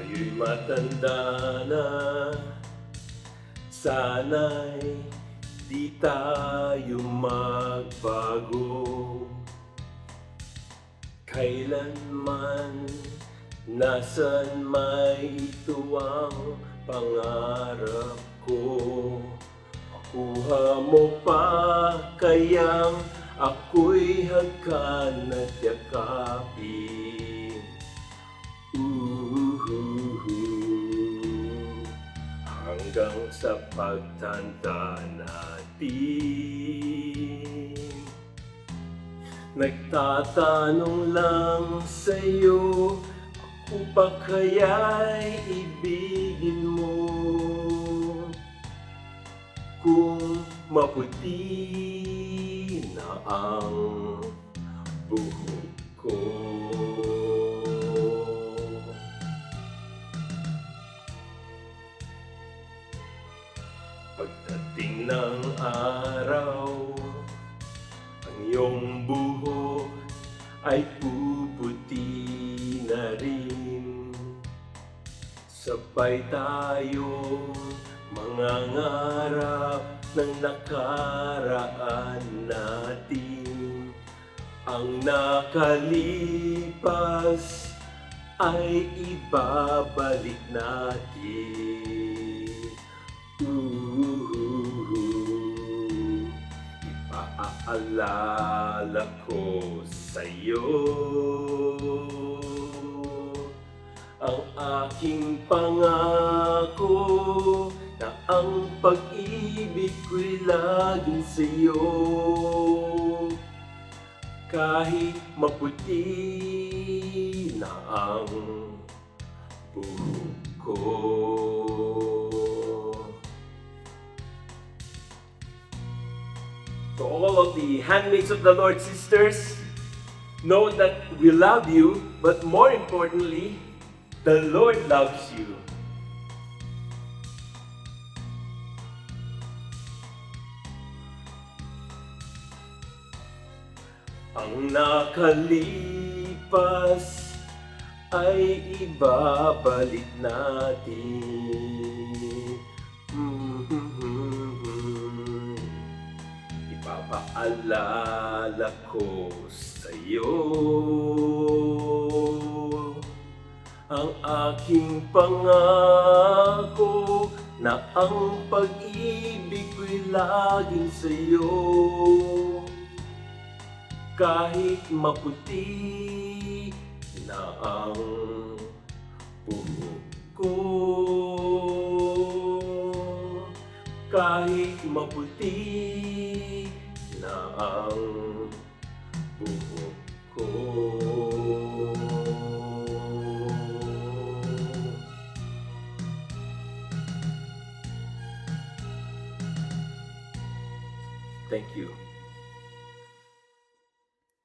Tayo'y matanda na, sana'y di tayo magbago. Kailanman, nasan may tuwang pangarap ko. Makuha mo pa kayang ako'y hagkan at yakapin. Hanggang sa pagtanda natin, nagtatanong lang sa'yo, ako ba kaya'y ibigin mo? Kung maputi na ang buhok ko. Pagdating ng araw, ang iyong buhok ay puputi na rin. Sabay tayong mangangarap ng nakaraan natin. Ang nakalipas ay ibabalik natin. Ipaalala ko sa'yo ang aking pangako na ang pag-ibig ko'y laging sa'yo. Kahit maputi na ang buhok ko. To all of the handmaids of the Lord sisters, know that we love you, but more importantly, the Lord loves you. Ang nakalipas ay ibabalik natin. Ipapaalala ko sa'yo ang aking pangako na ang pag-ibig ko'y laging sa'yo. Kahit maputi na ang buhok ko, kahit maputi na ang buhok ko. Thank you.